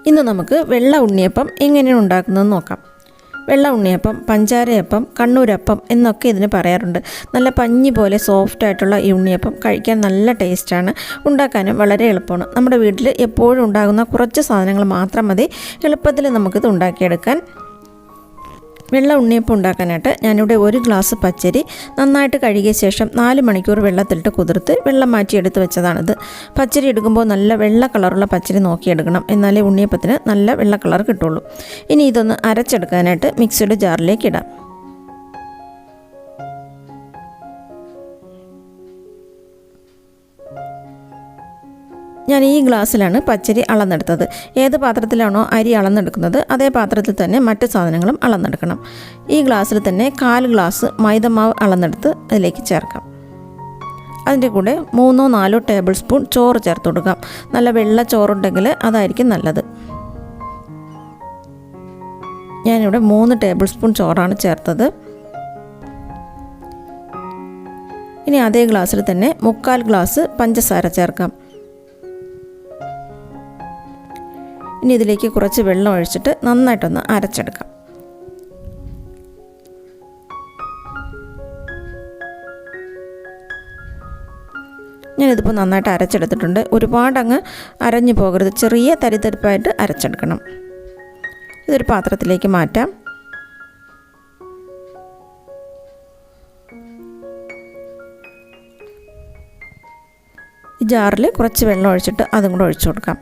ഇന്ന് നമുക്ക് വെള്ള ഉണ്ണിയപ്പം എങ്ങനെയാണ് ഉണ്ടാക്കുന്നതെന്ന് നോക്കാം. വെള്ള ഉണ്ണിയപ്പം, പഞ്ചാരയപ്പം, കണ്ണൂരപ്പം എന്നൊക്കെ ഇതിന് പറയാറുണ്ട്. നല്ല പഞ്ഞി പോലെ സോഫ്റ്റ് ആയിട്ടുള്ള ഈ ഉണ്ണിയപ്പം കഴിക്കാൻ നല്ല ടേസ്റ്റാണ്. ഉണ്ടാക്കാനും വളരെ എളുപ്പമാണ്. നമ്മുടെ വീട്ടിൽ എപ്പോഴും ഉണ്ടാകുന്ന കുറച്ച് സാധനങ്ങൾ മാത്രം മതി എളുപ്പത്തിൽ നമുക്കിത് ഉണ്ടാക്കിയെടുക്കാൻ. വെള്ള ഉണ്ണിയപ്പം ഉണ്ടാക്കാനായിട്ട് ഞാനിവിടെ 1 ഗ്ലാസ് പച്ചരി നന്നായിട്ട് കഴുകിയ ശേഷം 4 മണിക്കൂർ വെള്ളത്തിലിട്ട് കുതിർത്ത് വെള്ളം മാറ്റിയെടുത്ത് വെച്ചതാണിത്. പച്ചരി എടുക്കുമ്പോൾ നല്ല വെള്ള കളറുള്ള പച്ചരി നോക്കിയെടുക്കണം, എന്നാലേ ഉണ്ണിയപ്പത്തിന് നല്ല വെള്ള കളർ കിട്ടുള്ളൂ. ഇനി ഇതൊന്ന് അരച്ചെടുക്കാനായിട്ട് മിക്സിയുടെ ജാറിലേക്ക് ഇടാം. ഞാൻ ഈ ഗ്ലാസ്സിലാണ് പച്ചരി അളന്നെടുത്തത്. ഏത് പാത്രത്തിലാണോ അരി അളന്നെടുക്കുന്നത് അതേ പാത്രത്തിൽ തന്നെ മറ്റ് സാധനങ്ങളും അളന്നെടുക്കണം. ഈ ഗ്ലാസ്സിൽ തന്നെ 1/4 ഗ്ലാസ് മൈദമാവ് അളന്നെടുത്ത് അതിലേക്ക് ചേർക്കാം. അതിൻ്റെ കൂടെ 3-4 ടേബിൾ സ്പൂൺ ചോറ് ചേർത്ത് കൊടുക്കാം. നല്ല വെള്ള ചോറുണ്ടെങ്കിൽ അതായിരിക്കും നല്ലത്. ഞാനിവിടെ 3 ടേബിൾ സ്പൂൺ ചോറാണ് ചേർത്തത്. ഇനി അതേ ഗ്ലാസ്സിൽ തന്നെ 3/4 ഗ്ലാസ് പഞ്ചസാര ചേർക്കാം. ഇനി ഇതിലേക്ക് കുറച്ച് വെള്ളം ഒഴിച്ചിട്ട് നന്നായിട്ടൊന്ന് അരച്ചെടുക്കാം. ഞാനിതിപ്പോൾ നന്നായിട്ട് അരച്ചെടുത്തിട്ടുണ്ട്. ഒരുപാടങ്ങ് അരഞ്ഞു പോകരുത്, ചെറിയ തരിതരിപ്പായിട്ട് അരച്ചെടുക്കണം. ഇതൊരു പാത്രത്തിലേക്ക് മാറ്റാം. ഈ ജാറിൽ കുറച്ച് വെള്ളം ഒഴിച്ചിട്ട് അതും കൂടെ ഒഴിച്ചു കൊടുക്കാം.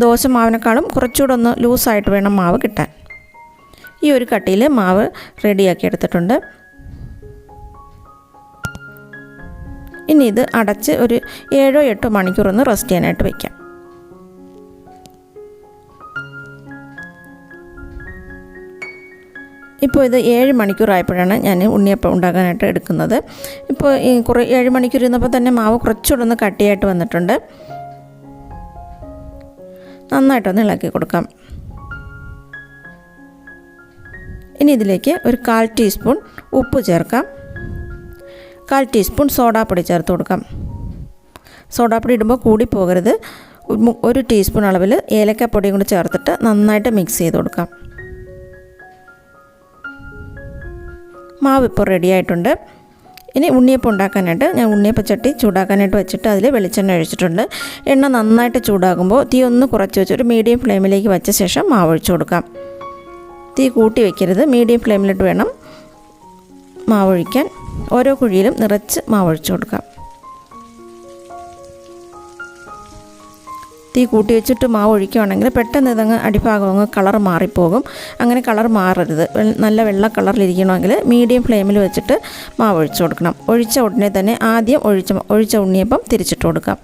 ദോശ മാവിനേക്കാളും കുറച്ചുകൂടെ ഒന്ന് ലൂസായിട്ട് വേണം മാവ് കിട്ടാൻ. ഈ ഒരു കട്ടിയിൽ മാവ് റെഡിയാക്കി എടുത്തിട്ടുണ്ട്. ഇനി ഇത് അടച്ച് ഒരു 7-8 മണിക്കൂർ ഒന്ന് റെസ്റ്റ് ചെയ്യാനായിട്ട് വയ്ക്കാം. ഇപ്പോൾ ഇത് 7 മണിക്കൂറായപ്പോഴാണ് ഞാൻ ഉണ്ണിയപ്പം ഉണ്ടാക്കാനായിട്ട് എടുക്കുന്നത്. ഇപ്പോൾ 7 മണിക്കൂർ ഇരുന്നപ്പോൾ തന്നെ മാവ് കുറച്ചുകൂടെ ഒന്ന് കട്ടിയായിട്ട് വന്നിട്ടുണ്ട്. നന്നായിട്ടൊന്ന് ഇളക്കി കൊടുക്കാം. ഇനി ഇതിലേക്ക് ഒരു 1/4 ടീസ്പൂൺ ഉപ്പ് ചേർക്കാം. 1/4 ടീസ്പൂൺ സോഡാപ്പൊടി ചേർത്ത് കൊടുക്കാം. സോഡാപ്പൊടി ഇടുമ്പോൾ കൂടി പോകരുത്. 1 ടീസ്പൂൺ അളവിൽ ഏലക്കപ്പൊടിയും കൂടി ചേർത്തിട്ട് നന്നായിട്ട് മിക്സ് ചെയ്ത് കൊടുക്കാം. മാവ് ഇപ്പോൾ റെഡി ആയിട്ടുണ്ട്. ഇനി ഉണ്ണിയപ്പം ഉണ്ടാക്കാനായിട്ട് ഞാൻ ഉണ്ണിയപ്പച്ചട്ടി ചൂടാക്കാനായിട്ട് വെച്ചിട്ട് അതിൽ വെളിച്ചെണ്ണ ഒഴിച്ചിട്ടുണ്ട്. എണ്ണ നന്നായിട്ട് ചൂടാകുമ്പോൾ തീ ഒന്ന് കുറച്ച് വെച്ച് ഒരു മീഡിയം ഫ്ലെയിമിലേക്ക് വെച്ച ശേഷം മാവ് ഒഴിച്ചു കൊടുക്കാം. തീ കൂട്ടി വയ്ക്കരുത്, മീഡിയം ഫ്ലെയിമിലിട്ട് വേണം മാവ് ഒഴിക്കാൻ. ഓരോ കുഴിയിലും നിറച്ച് മാവ് ഒഴിച്ചു കൊടുക്കാം. തീ കൂട്ടി വെച്ചിട്ട് മാവ് ഒഴിക്കുകയാണെങ്കിൽ പെട്ടെന്ന് ഇതങ്ങ് അടിഭാഗം അങ്ങ് കളർ മാറിപ്പോകും. അങ്ങനെ കളർ മാറരുത്. നല്ല വെള്ള കളറിലിരിക്കണമെങ്കിൽ മീഡിയം ഫ്ലെയിമിൽ വെച്ചിട്ട് മാവ് ഒഴിച്ചു കൊടുക്കണം. ഒഴിച്ച ഉടനെ തന്നെ ആദ്യം ഒഴിച്ച ഉണ്ണിയപ്പം തിരിച്ചിട്ട് കൊടുക്കാം.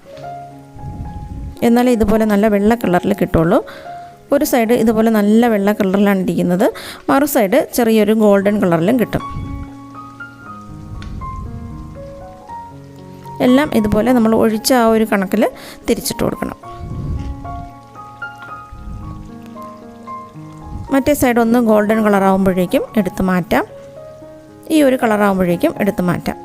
എന്നാലേ ഇതുപോലെ നല്ല വെള്ള കളറിൽ കിട്ടുള്ളൂ. ഒരു സൈഡ് ഇതുപോലെ നല്ല വെള്ള കളറിലാണ് ഇരിക്കുന്നത്, മറു സൈഡ് ചെറിയൊരു ഗോൾഡൻ കളറിലും കിട്ടും. എല്ലാം ഇതുപോലെ നമ്മൾ ഒഴിച്ച ആ ഒരു കണക്കിൽ തിരിച്ചിട്ട് കൊടുക്കണം. മറ്റേ സൈഡ് ഒന്ന് ഗോൾഡൻ കളറാകുമ്പോഴേക്കും എടുത്ത് മാറ്റാം. ഈ ഒരു കളറാകുമ്പോഴേക്കും എടുത്ത് മാറ്റാം.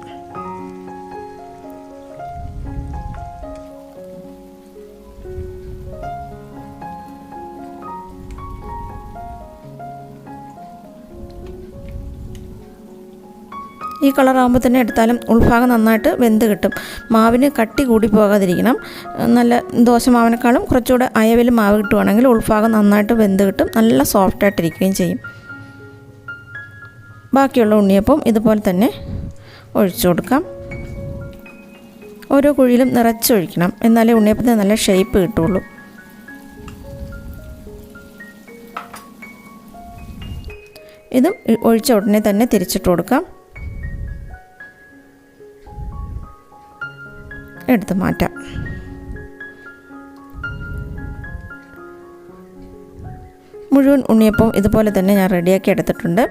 ഈ കളറാകുമ്പോൾ തന്നെ എടുത്താലും ഉൾഭാഗം നന്നായിട്ട് വെന്ത് കിട്ടും. മാവിന് കട്ടി കൂടി പോകാതിരിക്കണം. നല്ല ദോശമാവിനേക്കാളും കുറച്ചുകൂടെ അയവിൽ മാവ് കിട്ടുവാണെങ്കിൽ ഉൾഭാഗം നന്നായിട്ട് വെന്ത് കിട്ടും, നല്ല സോഫ്റ്റായിട്ടിരിക്കുകയും ചെയ്യും. ബാക്കിയുള്ള ഉണ്ണിയപ്പം ഇതുപോലെ തന്നെ ഒഴിച്ചു കൊടുക്കാം. ഓരോ കുഴിയിലും നിറച്ചൊഴിക്കണം, എന്നാലേ ഉണ്ണിയപ്പത്തിന് നല്ല ഷേപ്പ് കിട്ടുള്ളൂ. ഇതും ഒഴിച്ച ഉടനെ തന്നെ തിരിച്ചിട്ട് കൊടുക്കാം. എടുത്ത് മാറ്റാം. മുഴുവൻ ഉണ്ണിയപ്പം ഇതുപോലെ തന്നെ ഞാൻ റെഡിയാക്കി എടുത്തിട്ടുണ്ട്.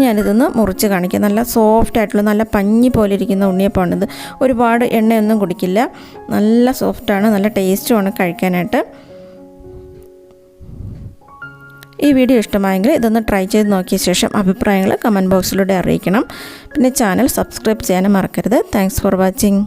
ഞാനിതൊന്ന് മുറിച്ച് കാണിക്കാം. നല്ല സോഫ്റ്റായിട്ടുള്ള നല്ല പഞ്ഞി പോലെ ഇരിക്കുന്ന ഉണ്ണിയപ്പമാണിത്. ഒരുപാട് എണ്ണയൊന്നും കുടിക്കില്ല, നല്ല സോഫ്റ്റാണ്, നല്ല ടേസ്റ്റുമാണ് കഴിക്കാനായിട്ട്. ഈ വീഡിയോ ഇഷ്ടമായെങ്കിൽ ഇതൊന്ന് ട്രൈ ചെയ്ത് നോക്കിയ ശേഷം അഭിപ്രായങ്ങൾ കമൻറ്റ് ബോക്സിലൂടെ അറിയിക്കണം. പിന്നെ ചാനൽ സബ്സ്ക്രൈബ് ചെയ്യാനും മറക്കരുത്. Thanks for watching.